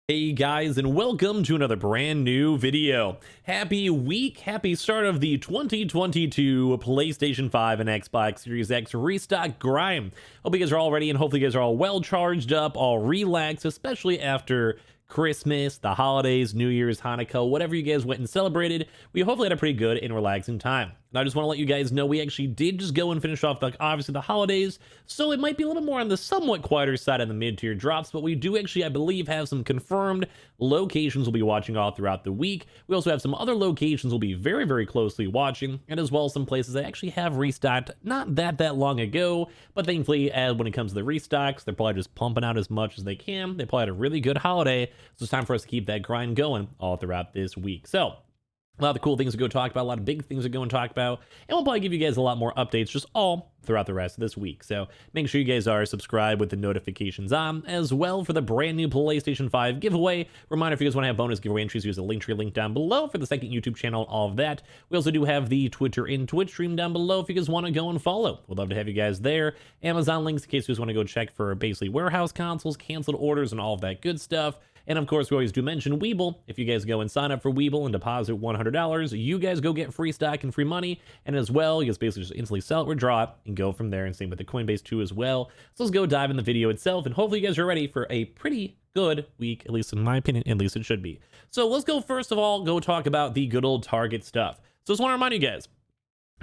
Hey guys, and welcome to another brand new video. Happy week, happy start of the 2022 PlayStation 5 and Xbox Series X restock grind. Hope you guys are all ready and hopefully you guys are all well charged up, all relaxed, especially after Christmas, the holidays, New Year's, Hanukkah, whatever you guys went and celebrated. We hopefully had a pretty good and relaxing time. And I just want to let you guys know we actually did just go and finish off, like, obviously the holidays, so it might be a little more on the somewhat quieter side of the mid-tier drops, but we do actually, I believe, have some confirmed locations we'll be watching all throughout the week. We also have some other locations we'll be very, very closely watching, and as well as some places that actually have restocked not that long ago, but thankfully, when it comes to the restocks, they're probably just pumping out as much as they can. They probably had a really good holiday, so it's time for us to keep that grind going all throughout this week. So, a lot of the cool things to go talk about, a lot of big things to go and talk about, and we'll probably give you guys a lot more updates just all throughout the rest of this week. So make sure you guys are subscribed with the notifications on as well for the brand new PlayStation 5 giveaway. Reminder, if you guys want to have bonus giveaway entries, use the Linktree link down below for the second YouTube channel and all of that. We also do have the Twitter and Twitch stream down below if you guys want to go and follow. We'd love to have you guys there. Amazon links in case you guys want to go check for basically warehouse consoles, canceled orders, and all of that good stuff. And of course, we always do mention Weeble. If you guys go and sign up for Weeble and deposit $100, you guys go get free stock and free money. And as well, you guys basically just instantly sell it, withdraw it, and go from there. And same with the Coinbase too as well. So let's go dive in the video itself. And hopefully you guys are ready for a pretty good week, at least in my opinion, at least it should be. So let's go first of all, go talk about the good old Target stuff. So I just want to remind you guys,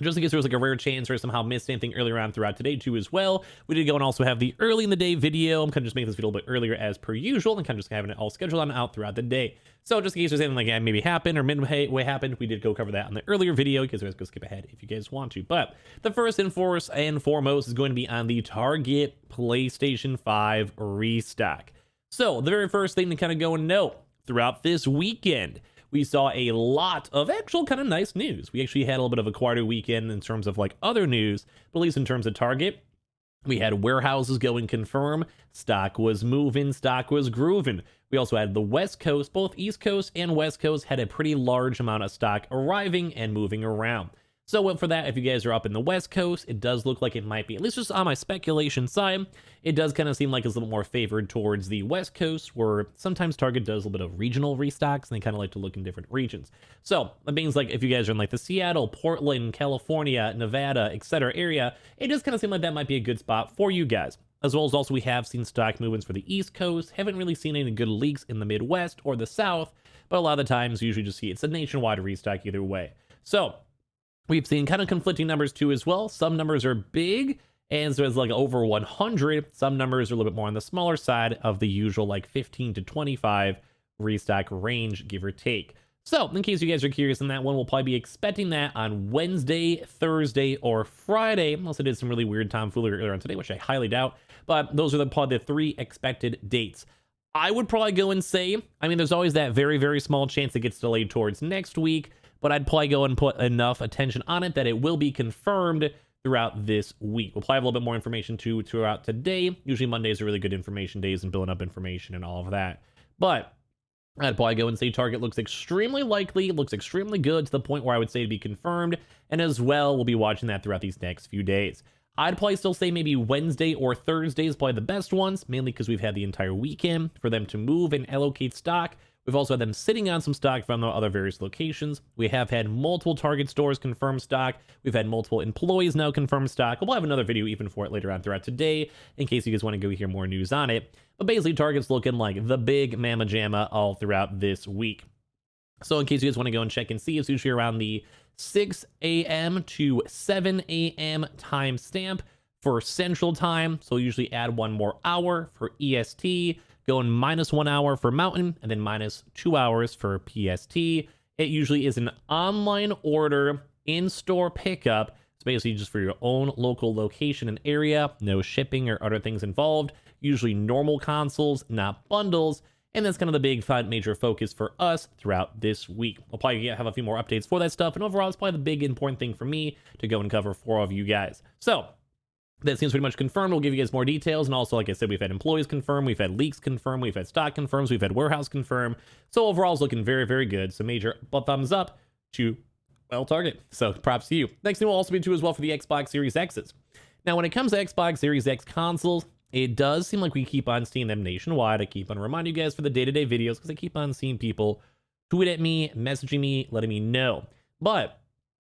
just in case there was like a rare chance or somehow missed anything earlier on throughout today too as well, we did go and also have the early in the day video. I'm kind of just making this video a little bit earlier as per usual and kind of just having it all scheduled on out throughout the day. So just in case there's anything like that maybe happened or midway happened, we did go cover that on the earlier video. You guys always go skip ahead if you guys want to. But the first and foremost is going to be on the Target PlayStation 5 restock. So the very first thing to kind of go and note throughout this weekend, we saw a lot of actual kind of nice news. We actually had a little bit of a quieter weekend in terms of like other news, but at least in terms of Target, we had warehouses going confirm, stock was moving, stock was grooving. We also had the West Coast, both East Coast and West Coast had a pretty large amount of stock arriving and moving around. So for that, if you guys are up in the West Coast, it does look like it might be, at least just on my speculation side, it does kind of seem like it's a little more favored towards the West Coast, where sometimes Target does a little bit of regional restocks, and they kind of like to look in different regions. So that means like if you guys are in like the Seattle, Portland, California, Nevada, etc. area, it does kind of seem like that might be a good spot for you guys. As well as also we have seen stock movements for the East Coast, haven't really seen any good leaks in the Midwest or the South, but a lot of the times you usually just see it's a nationwide restock either way. So we've seen kind of conflicting numbers too as well. Some numbers are big, and so it's like over 100. Some numbers are a little bit more on the smaller side of the usual like 15 to 25 restock range, give or take. So in case you guys are curious on that one, we'll probably be expecting that on Wednesday, Thursday, or Friday. Also did some really weird tomfoolery earlier on today, which I highly doubt. But those are probably the three expected dates. I would probably go and say, I mean, there's always that very, very small chance it gets delayed towards next week, but I'd probably go and put enough attention on it that it will be confirmed throughout this week. We'll probably have a little bit more information too throughout today. Usually Mondays are really good information days and building up information and all of that. But I'd probably go and say Target looks extremely likely, looks extremely good to the point where I would say to be confirmed. And as well, we'll be watching that throughout these next few days. I'd probably still say maybe Wednesday or Thursday is probably the best ones, mainly because we've had the entire weekend for them to move and allocate stock. We've also had them sitting on some stock from the other various locations. We have had multiple Target stores confirm stock. We've had multiple employees now confirm stock. We'll have another video even for it later on throughout today in case you guys want to go hear more news on it. But basically, Target's looking like the big mamma jamma all throughout this week. So in case you guys want to go and check and see, it's usually around the 6 a.m. to 7 a.m. time stamp for Central Time. So we'll usually add one more hour for EST, going -1 hour for Mountain, and then -2 hours for PST. It usually is an online order, in-store pickup. It's basically just for your own local location and area, no shipping or other things involved. Usually normal consoles, not bundles. And that's kind of the big major focus for us throughout this week. We'll probably have a few more updates for that stuff. And overall, it's probably the big important thing for me to go and cover for all of you guys. So that seems pretty much confirmed. We'll give you guys more details. And also, like I said, we've had employees confirm, we've had leaks confirmed, we've had stock confirms, we've had warehouse confirmed. So overall, it's looking very, very good. So major thumbs up to, well, Target. So props to you. Next thing will also be too as well for the Xbox Series X's. Now, when it comes to Xbox Series X consoles, it does seem like we keep on seeing them nationwide. I keep on reminding you guys for the day-to-day videos because I keep on seeing people tweet at me, messaging me, letting me know. But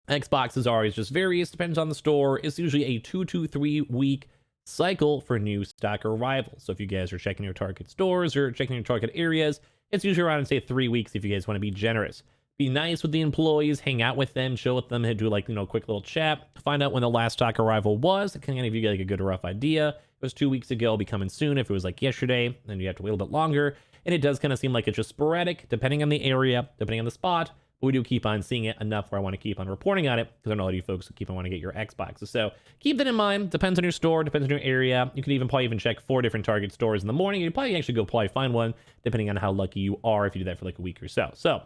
Xbox is always just various, depends on the store. It's usually a 2 to 3 week cycle for new stock arrivals. So if you guys are checking your target stores or checking your target areas, it's usually around, say, 3 weeks if you guys want to be generous. Be nice with the employees, hang out with them, chill with them, and do like, a quick little chat, find out when the last stock arrival was. It can kind of give you like a good rough idea. If it was 2 weeks ago, it'll be coming soon. If it was like yesterday, then you have to wait a little bit longer. And it does kind of seem like it's just sporadic, depending on the area, depending on the spot. But we do keep on seeing it enough where I want to keep on reporting on it, because I know a lot of you folks keep on wanting to get your Xboxes. So keep that in mind. Depends on your store, depends on your area. You can even probably check 4 different Target stores in the morning. You probably actually go find one, depending on how lucky you are if you do that for like a week or so. So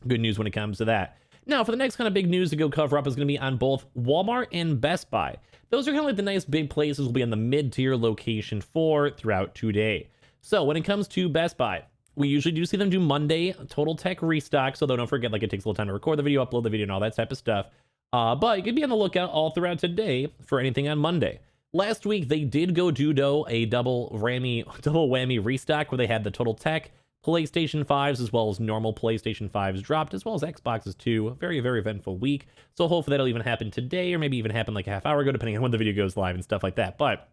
good news when it comes to that. Now, for the next kind of big news to go cover up is going to be on both Walmart and Best Buy. Those are kind of like the nice big places we'll be in the mid-tier location for throughout today. So when it comes to Best Buy, we usually do see them do Monday Total Tech restocks, although don't forget, like, it takes a little time to record the video, upload the video, and all that type of stuff. But you could be on the lookout all throughout today for anything on Monday. Last week, they did go do a double whammy restock where they had the Total Tech PlayStation 5s as well as normal PlayStation 5s dropped, as well as Xboxes too. Very, very eventful week. So hopefully that'll even happen today, or maybe even happen like a half hour ago, depending on when the video goes live and stuff like that. But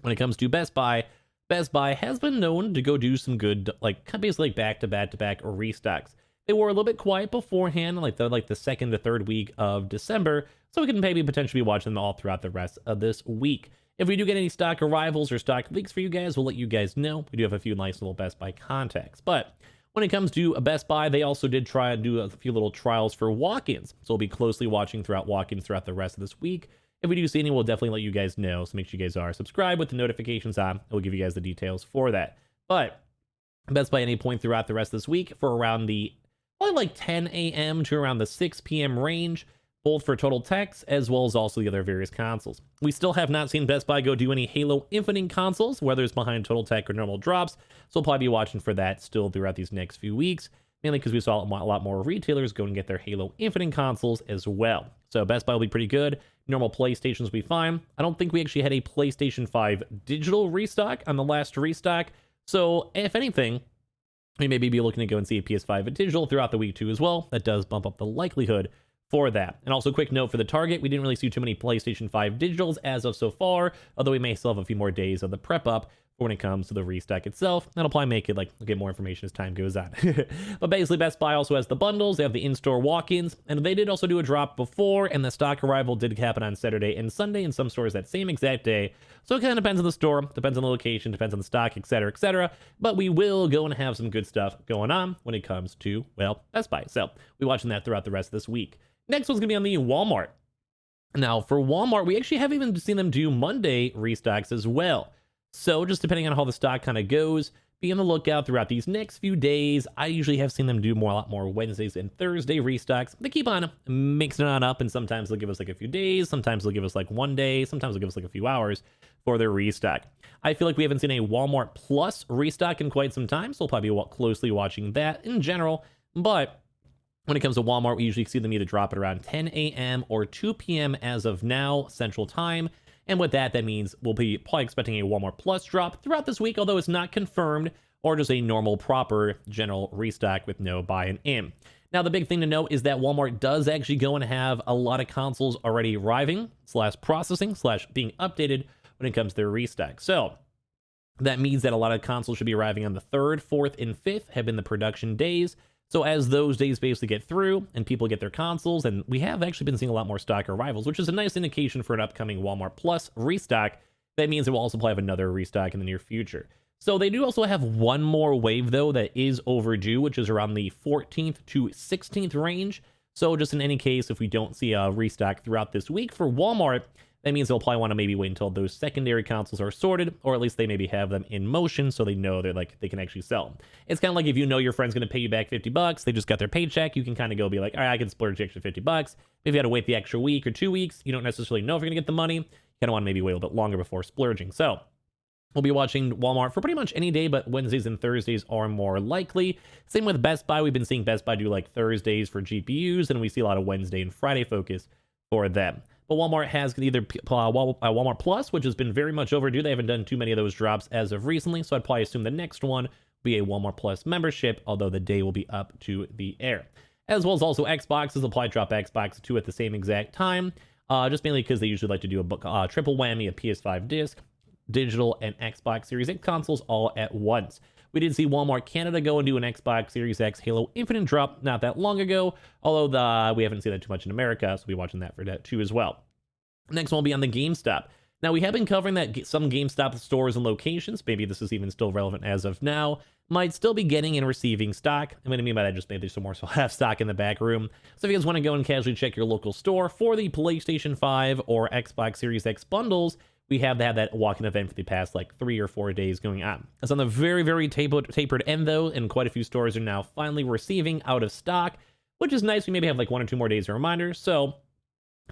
when it comes to Best Buy has been known to go do some good, like, basically like back-to-back restocks. They were a little bit quiet beforehand, like the second to third week of December, so we can maybe potentially be watching them all throughout the rest of this week. If we do get any stock arrivals or stock leaks for you guys, we'll let you guys know. We do have a few nice little Best Buy contacts. But when it comes to Best Buy, they also did try and do a few little trials for walk-ins. So we'll be closely watching walk-ins throughout the rest of this week. If we do see any, we'll definitely let you guys know. So make sure you guys are subscribed with the notifications on. And we'll give you guys the details for that. But Best Buy, any point throughout the rest of this week for around the probably like 10 a.m. to around the 6 p.m. range, both for Total Techs as well as also the other various consoles. We still have not seen Best Buy go do any Halo Infinite consoles, whether it's behind Total Tech or normal drops. So we'll probably be watching for that still throughout these next few weeks, mainly because we saw a lot more retailers go and get their Halo Infinite consoles as well. So Best Buy will be pretty good. Normal PlayStations will be fine. I don't think we actually had a PlayStation 5 digital restock on the last restock. So if anything, we maybe be looking to go and see a PS5 digital throughout the week too as well. That does bump up the likelihood for that. And also, quick note for the Target, we didn't really see too many PlayStation 5 digitals as of so far, although we may still have a few more days of the prep up for when it comes to the restock itself. That'll probably make it like we'll get more information as time goes on. But basically, Best Buy also has the bundles. They have the in-store walk-ins, and they did also do a drop before, and the stock arrival did happen on Saturday and Sunday in some stores that same exact day. So it kind of depends on the store, depends on the location, depends on the stock, etc., etc. But we will go and have some good stuff going on when it comes to, well, Best Buy. So we're watching that throughout the rest of this week. Next one's going to be on the Walmart. Now, for Walmart, we actually haven't even seen them do Monday restocks as well. So just depending on how the stock kind of goes, be on the lookout throughout these next few days. I usually have seen them do a lot more Wednesdays and Thursday restocks. They keep on mixing it on up, and sometimes they'll give us like a few days. Sometimes they'll give us like one day. Sometimes they'll give us like a few hours for their restock. I feel like we haven't seen a Walmart Plus restock in quite some time, so we'll probably be closely watching that in general. But when it comes to Walmart, we usually see them either drop it around 10 a.m. or 2 p.m. as of now, Central Time. And with that, that means we'll be probably expecting a Walmart Plus drop throughout this week, although it's not confirmed, or just a normal, proper, general restock with no buy-in in. Now, the big thing to note is that Walmart does actually go and have a lot of consoles already arriving, / processing, / being updated when it comes to their restock. So that means that a lot of consoles should be arriving on the 3rd, 4th, and 5th, have been the production days. So as those days basically get through and people get their consoles, and we have actually been seeing a lot more stock arrivals, which is a nice indication for an upcoming Walmart Plus restock. That means it will also probably have another restock in the near future. So they do also have one more wave, though, that is overdue, which is around the 14th to 16th range. So just in any case, if we don't see a restock throughout this week for Walmart, that means they'll probably want to maybe wait until those secondary consoles are sorted, or at least they maybe have them in motion so they know they're like they can actually sell them. It's kind of like if you know your friend's going to pay you back $50, they just got their paycheck, you can kind of go be like, all right, I can splurge the extra $50. If you had to wait the extra week or 2 weeks, you don't necessarily know if you're going to get the money. You kind of want to maybe wait a little bit longer before splurging. So we'll be watching Walmart for pretty much any day, but Wednesdays and Thursdays are more likely. Same with Best Buy. We've been seeing Best Buy do like Thursdays for GPUs, and we see a lot of Wednesday and Friday focus for them. but Walmart has either Walmart Plus, which has been very much overdue. They haven't done too many of those drops as of recently, so I'd probably assume the next one will be a Walmart Plus membership, although the day will be up to the air. As well as also Xboxes will probably drop Xbox 2 at the same exact time, just mainly because they usually like to do a triple whammy of PS5 disc, digital, and Xbox Series X consoles all at once. We did see Walmart Canada go and do an Xbox Series X Halo Infinite drop not that long ago, although we haven't seen that too much in America, so we'll be watching that for that too as well. Next one will be on the GameStop. Now, we have been covering that some GameStop stores and locations, maybe this is even still relevant as of now, might still be getting and receiving stock. I'm going to mean by that just maybe some more so have stock in the back room. So if you guys want to go and casually check your local store for the PlayStation 5 or Xbox Series X bundles, we have had that walk-in event for the past like 3 or 4 days going on. It's on the very, very tapered end though, and quite a few stores are now finally receiving out of stock, which is nice. We maybe have like 1 or 2 more days of reminders. So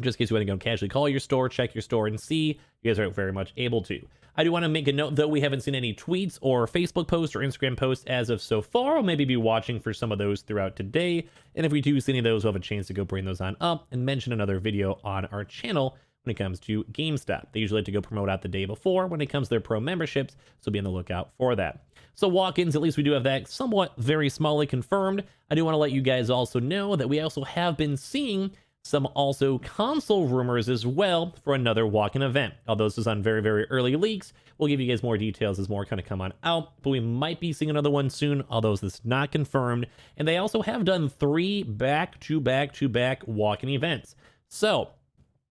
just in case you want to go and casually call your store, check your store, and see, you guys are very much able to. I do want to make a note, though, we haven't seen any tweets or Facebook posts or Instagram posts as of so far. We'll maybe be watching for some of those throughout today. And if we do see any of those, we'll have a chance to go bring those on up and mention another video on our channel when it comes to GameStop. They usually like to go promote out the day before when it comes to their pro memberships, so be on the lookout for that. So walk-ins, at least we do have that somewhat very smallly confirmed. I do want to let you guys also know that we also have been seeing some also console rumors as well for another walk-in event. Although this is on very, very early leaks, we'll give you guys more details as more kind of come on out, but we might be seeing another one soon, although this is not confirmed. And they also have done 3 back-to-back walk-in events. So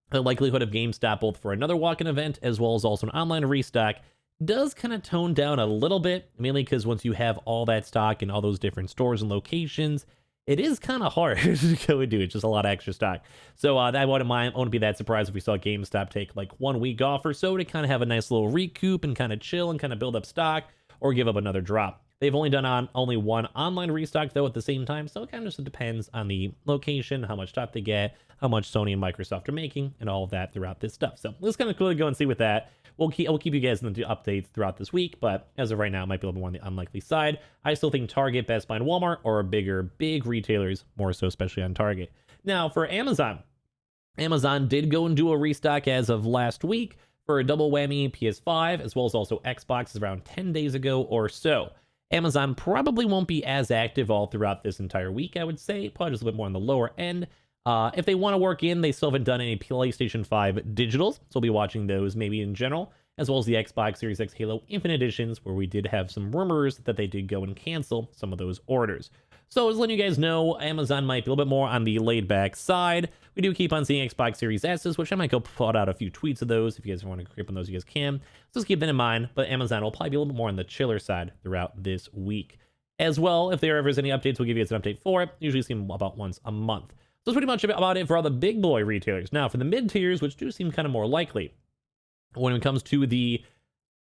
the likelihood of GameStop both for another walk-in event as well as also an online restock does kind of tone down a little bit, mainly because once you have all that stock in all those different stores and locations, it is kind of hard to go and do. It's just a lot of extra stock. So I wouldn't be that surprised if we saw GameStop take like 1 week off or so to kind of have a nice little recoup and kind of chill and kind of build up stock, or give up another drop. They've only done only 1 online restock though at the same time, so it kind of just depends on the location, how much stock they get, how much Sony and Microsoft are making, and all of that throughout this stuff. So let's kind of quickly go and see with that. I'll keep you guys in the updates throughout this week, but as of right now, it might be a little more on the unlikely side. I still think Target, Best Buy, and Walmart are big retailers, more so especially on Target. Now, for Amazon did go and do a restock as of last week for a double whammy PS5, as well as also Xbox around 10 days ago or so. Amazon probably won't be as active all throughout this entire week, I would say, probably just a bit more on the lower end. If they want to work in, they still haven't done any PlayStation 5 digitals, so we'll be watching those maybe in general, as well as the Xbox Series X Halo Infinite Editions, where we did have some rumors that they did go and cancel some of those orders. So as letting you guys know, Amazon might be a little bit more on the laid-back side. We do keep on seeing Xbox Series S's, which I might go put out a few tweets of those. If you guys want to creep on those, you guys can. So just keep that in mind, but Amazon will probably be a little bit more on the chiller side throughout this week. As well, if there ever is any updates, we'll give you guys an update for it. Usually see them about once a month. So that's pretty much about it for all the big boy retailers. Now, for the mid-tiers, which do seem kind of more likely, when it comes to the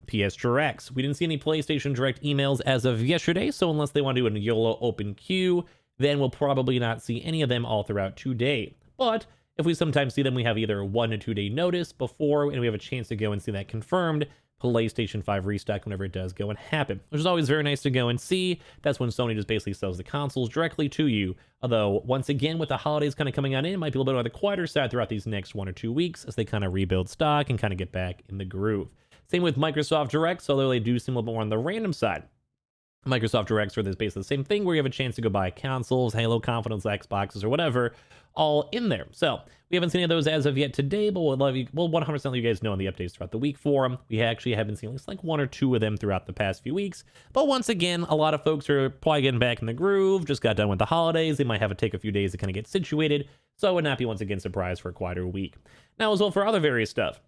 PS Directs, we didn't see any PlayStation Direct emails as of yesterday, so unless they want to do a YOLO open queue, then we'll probably not see any of them all throughout today. But if we sometimes see them, we have either 1 to 2 day notice before, and we have a chance to go and see that confirmed PlayStation 5 restock whenever it does go and happen, which is always very nice to go and see. That's when Sony just basically sells the consoles directly to you. Although, once again, with the holidays kind of coming on in, it might be a little bit on the quieter side throughout these next 1 or 2 weeks as they kind of rebuild stock and kind of get back in the groove. Same with Microsoft Directs, although they do seem a little bit more on the random side. Microsoft Directs are basically the same thing where you have a chance to go buy consoles, Halo Confidence, Xboxes, or whatever, all in there. So we haven't seen any of those as of yet today, but we'll 100% let you guys know on the updates throughout the week for them. We actually have been seeing at least like 1 or 2 of them throughout the past few weeks. But once again, a lot of folks are probably getting back in the groove, just got done with the holidays. They might have to take a few days to kind of get situated. So I would not be once again surprised for a quieter week. Now, as well for other various stuff.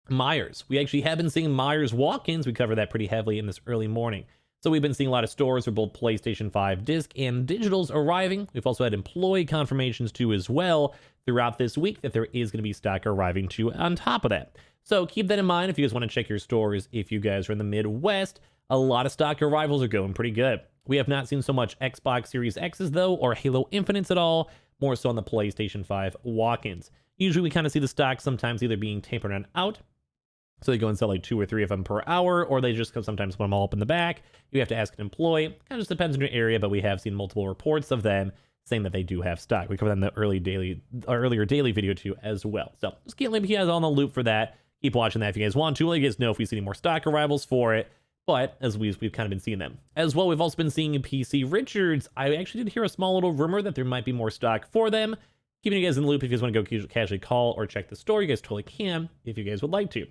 Myers. We actually have been seeing Myers walk-ins. We covered that pretty heavily in this early morning. So we've been seeing a lot of stores for both PlayStation 5 disc and digitals arriving. We've also had employee confirmations too as well throughout this week that there is going to be stock arriving too on top of that. So keep that in mind if you guys want to check your stores. If you guys are in the Midwest, a lot of stock arrivals are going pretty good. We have not seen so much Xbox Series X's though, or Halo Infinites at all, more so on the PlayStation 5 walk-ins. Usually we kind of see the stock sometimes either being tapered on out, so they go and sell like 2 or 3 of them per hour, or they just sometimes put them all up in the back. You have to ask an employee. Kind of just depends on your area, but we have seen multiple reports of them saying that they do have stock. We covered that in the earlier daily video too as well. So just keep you guys on the loop for that. Keep watching that if you guys want to. Let you guys know if we see any more stock arrivals for it. But as we've kind of been seeing them. As well, we've also been seeing in PC Richards. I actually did hear a small little rumor that there might be more stock for them. Keeping you guys in the loop. If you guys want to go casually call or check the store, you guys totally can if you guys would like to.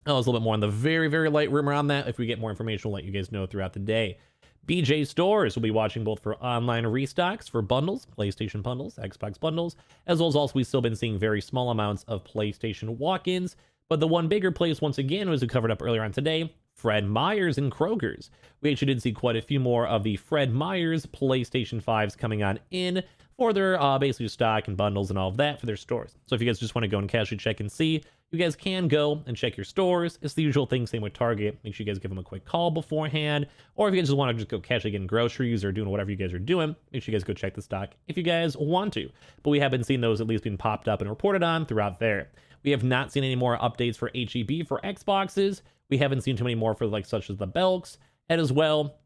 Oh, it's a little bit more on the very, very light rumor on that. If we get more information, we'll let you guys know throughout the day. BJ Stores will be watching both for online restocks for bundles, PlayStation bundles, Xbox bundles, as well as also we've still been seeing very small amounts of PlayStation walk-ins. But the one bigger place, once again, was we covered up earlier on today, Fred Meyer's and Kroger's. We actually did see quite a few more of the Fred Meyer's PlayStation 5s coming on in for their basically stock and bundles and all of that for their stores. So if you guys just want to go and casually check and see, you guys can go and check your stores. It's the usual thing, same with Target. Make sure you guys give them a quick call beforehand. Or if you guys just want to just go casually getting groceries or doing whatever you guys are doing, make sure you guys go check the stock if you guys want to. But we have been seeing those at least being popped up and reported on throughout there. We have not seen any more updates for HEB for Xboxes. We haven't seen too many more for like such as the Belks. And as well,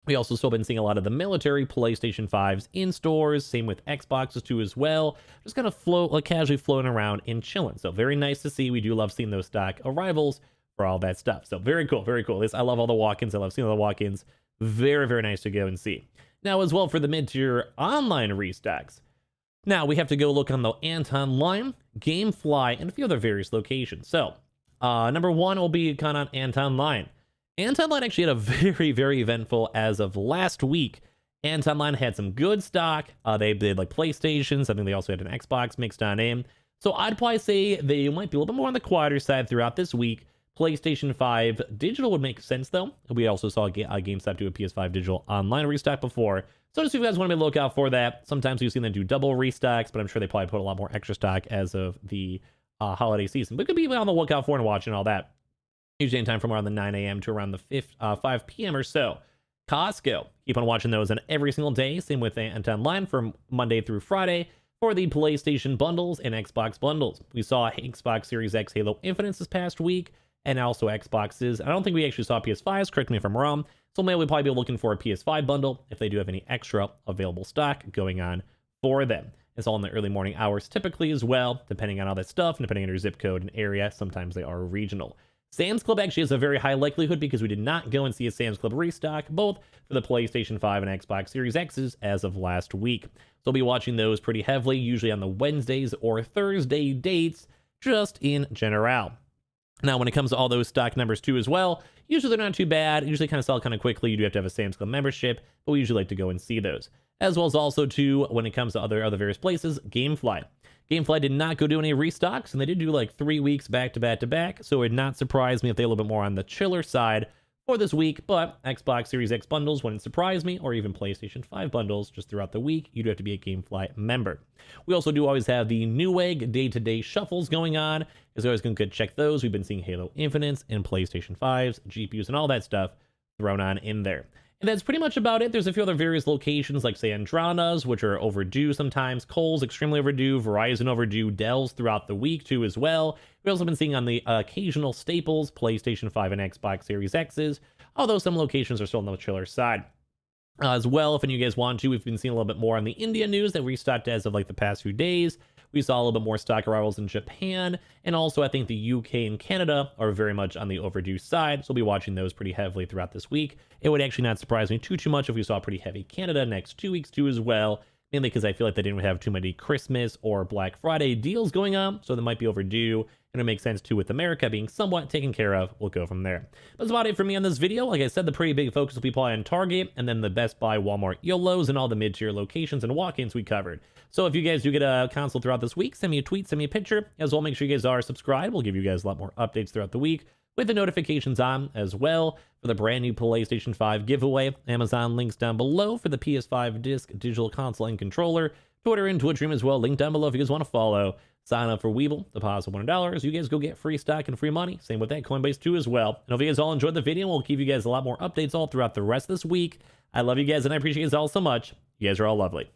we also still been seeing a lot of the military PlayStation 5s in stores. Same with Xboxes too as well. Just kind of like casually floating around and chilling. So very nice to see. We do love seeing those stock arrivals for all that stuff. So very cool, very cool. I love all the walk-ins. I love seeing all the walk-ins. Very, very nice to go and see. Now as well for the mid-tier online restocks. Now we have to go look on the Anton line, Gamefly, and a few other various locations. So number one will be kind of on Anton line. Anton Line actually had a very, very eventful as of last week. Anton Line had some good stock. They did like PlayStations. I think they also had an Xbox mixed on in. So I'd probably say they might be a little bit more on the quieter side throughout this week. PlayStation 5 Digital would make sense though. We also saw GameStop do a PS5 Digital online restock before. So just if you guys want to be look out for that. Sometimes we've seen them do double restocks, but I'm sure they probably put a lot more extra stock as of the holiday season. But could be on the lookout for and watching all that. Usually in time from around the 9 a.m. to around the 5 p.m. or so. Costco. Keep on watching those on every single day. Same with Anton Line from Monday through Friday for the PlayStation bundles and Xbox bundles. We saw Xbox Series X Halo Infinite this past week and also Xboxes. I don't think we actually saw PS5s. Correct me if I'm wrong. So maybe we'll probably be looking for a PS5 bundle if they do have any extra available stock going on for them. It's all in the early morning hours typically as well, depending on all that stuff and depending on your zip code and area. Sometimes they are regional. Sam's Club actually has a very high likelihood because we did not go and see a Sam's Club restock, both for the PlayStation 5 and Xbox Series X's as of last week. So I'll be watching those pretty heavily, usually on the Wednesdays or Thursday dates, just in general. Now, when it comes to all those stock numbers too as well, usually they're not too bad. Usually kind of sell kind of quickly. You do have to have a Sam's Club membership, but we usually like to go and see those. As well as also too, when it comes to other various places, Gamefly. Gamefly did not go do any restocks, and they did do like 3 weeks back to back to back, so it would not surprise me if they a little bit more on the chiller side for this week. But Xbox Series X bundles wouldn't surprise me, or even PlayStation 5 bundles just throughout the week. You do have to be a Gamefly member. We also do always have the Newegg day-to-day shuffles going on. As always, going to check those. We've been seeing Halo Infinites and PlayStation 5s, GPUs, and all that stuff thrown on in there. And that's pretty much about it. There's a few other various locations like, say, Androna's, which are overdue sometimes. Kohl's extremely overdue. Verizon overdue. Dell's throughout the week, too, as well. We've also been seeing on the occasional staples, PlayStation 5 and Xbox Series X's, although some locations are still on the chiller side. As well, if any of you guys want to, we've been seeing a little bit more on the India news that restocked as of like the past few days. We saw a little bit more stock arrivals in Japan, and also I think the UK and Canada are very much on the overdue side, so we'll be watching those pretty heavily throughout this week. It would actually not surprise me too much if we saw pretty heavy Canada next 2 weeks too as well, mainly because I feel like they didn't have too many Christmas or Black Friday deals going on, so they might be overdue. And it makes sense too with America being somewhat taken care of. We'll go from there. That's about it for me on this video. Like I said, the pretty big focus will be probably on Target and then the Best Buy, Walmart, YOLOs, and all the mid-tier locations and walk-ins we covered. So if you guys do get a console throughout this week, send me a tweet, send me a picture. As well, make sure you guys are subscribed. We'll give you guys a lot more updates throughout the week with the notifications on as well for the brand new PlayStation 5 giveaway. Amazon links down below for the PS5 disc, digital console, and controller. Twitter and Twitch stream as well. Link down below if you guys want to follow. Sign up for Weeble, deposit $100. You guys go get free stock and free money. Same with that, Coinbase too as well. And if you guys all enjoyed the video, we'll give you guys a lot more updates all throughout the rest of this week. I love you guys and I appreciate you guys all so much. You guys are all lovely.